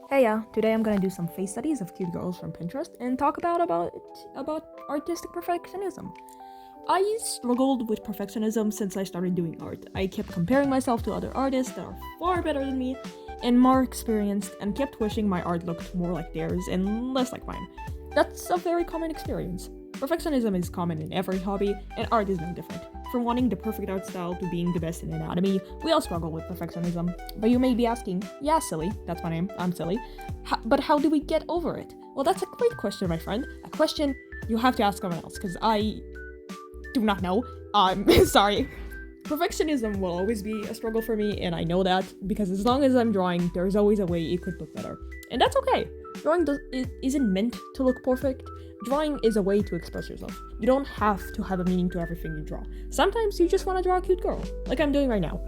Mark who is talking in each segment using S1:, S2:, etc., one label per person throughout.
S1: Hey yeah, today I'm gonna do some face studies of cute girls from Pinterest and talk about artistic perfectionism. I struggled with perfectionism since I started doing art. I kept comparing myself to other artists that are far better than me and more experienced and kept wishing my art looked more like theirs and less like mine. That's a very common experience. Perfectionism is common in every hobby, and art is no different. From wanting the perfect art style to being the best in anatomy, we all struggle with perfectionism. But you may be asking, yeah, silly, that's my name, I'm silly. But how do we get over it? Well, that's a great question, my friend. A question you have to ask someone else, because I do not know. Sorry. Perfectionism will always be a struggle for me, and I know that because as long as I'm drawing, there's always a way it could look better. And that's okay. Drawing isn't meant to look perfect. Drawing is a way to express yourself. You don't have to have a meaning to everything you draw. Sometimes you just want to draw a cute girl, like I'm doing right now.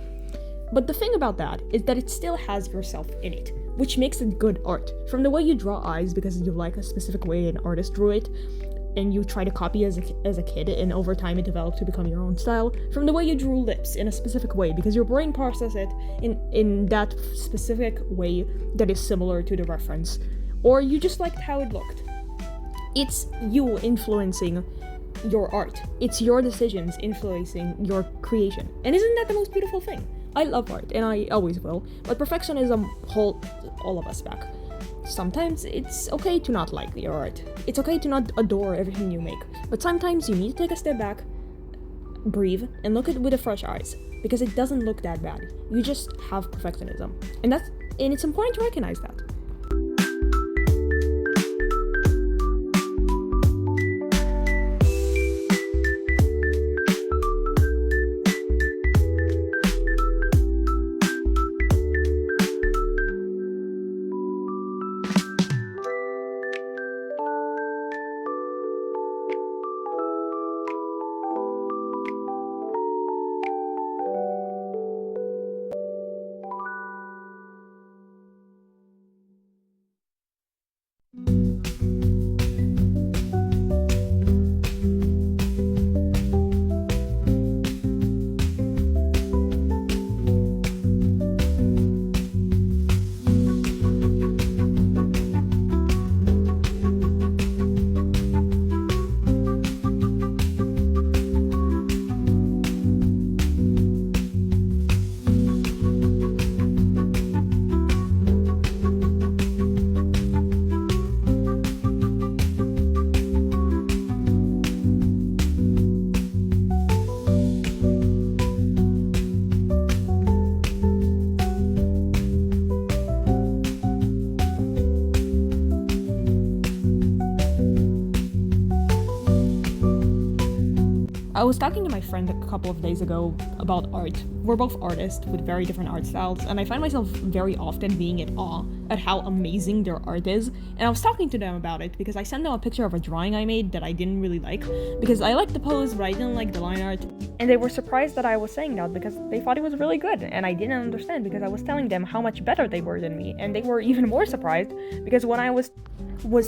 S1: But the thing about that is that it still has yourself in it, which makes it good art. From the way you draw eyes because you like a specific way an artist drew it, and you try to copy as a kid, and over time it developed to become your own style. From the way you drew lips in a specific way because your brain processes it in that specific way that is similar to the reference, or you just liked how it looked. It's you influencing your art. It's your decisions influencing your creation. And isn't that the most beautiful thing? I love art, and I always will, but perfectionism holds all of us back. Sometimes it's okay to not like your art. It's okay to not adore everything you make. But sometimes you need to take a step back, breathe, and look at it with a fresh eyes. Because it doesn't look that bad. You just have perfectionism. And it's important to recognize that. I was talking to my friend a couple of days ago about art. We're both artists with very different art styles, and I find myself very often being in awe at how amazing their art is. And I was talking to them about it because I sent them a picture of a drawing I made that I didn't really like, because I liked the pose, but I didn't like the line art. And they were surprised that I was saying that because they thought it was really good, and I didn't understand because I was telling them how much better they were than me, and they were even more surprised because when I was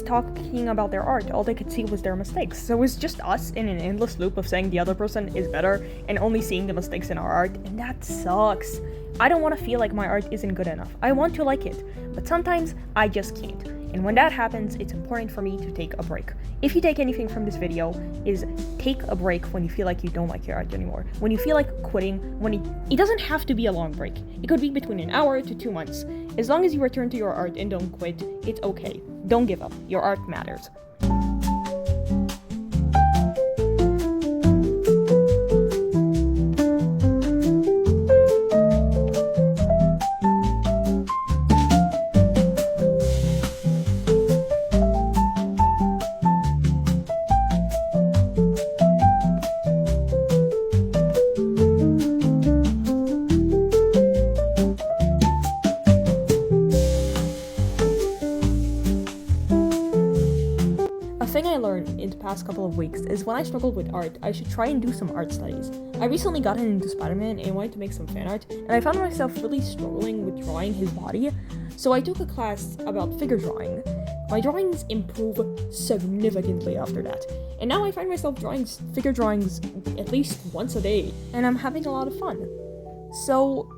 S1: talking about their art, all they could see was their mistakes. So it's just us in an endless loop of saying the other person is better and only seeing the mistakes in our art, and that sucks. I don't want to feel like my art isn't good enough. I want to like it, but sometimes I just can't. And when that happens, it's important for me to take a break. If you take anything from this video, is take a break when you feel like you don't like your art anymore. When you feel like quitting, it doesn't have to be a long break. It could be between an hour to 2 months. As long as you return to your art and don't quit, it's okay. Don't give up. Your art matters. A thing I learned in the past couple of weeks is when I struggled with art, I should try and do some art studies. I recently gotten into Spider-Man and wanted to make some fan art, and I found myself really struggling with drawing his body, so I took a class about figure drawing. My drawings improved significantly after that, and now I find myself drawing figure drawings at least once a day, and I'm having a lot of fun. So,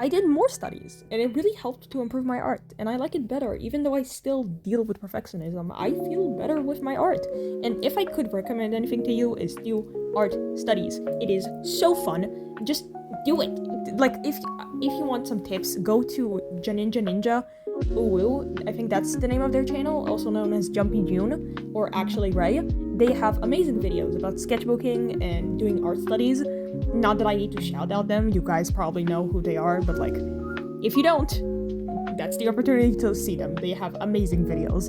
S1: I did more studies, and it really helped to improve my art, and I like it better. Even though I still deal with perfectionism, I feel better with my art. And if I could recommend anything to you, is do art studies. It is so fun. Just do it. Like, if you want some tips, go to Janinja Ninja Uwu. I think that's the name of their channel, also known as Jumpy June, or actually Ray. They have amazing videos about sketchbooking and doing art studies. Not that I need to shout out them, you guys probably know who they are, but like, if you don't, that's the opportunity to see them. They have amazing videos.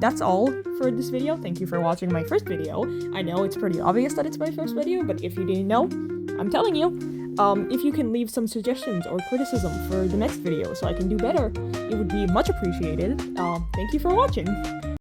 S1: That's all for this video. Thank you for watching my first video. I know it's pretty obvious that it's my first video, but if you didn't know, I'm telling you. If you can leave some suggestions or criticism for the next video so I can do better, it would be much appreciated. Thank you for watching.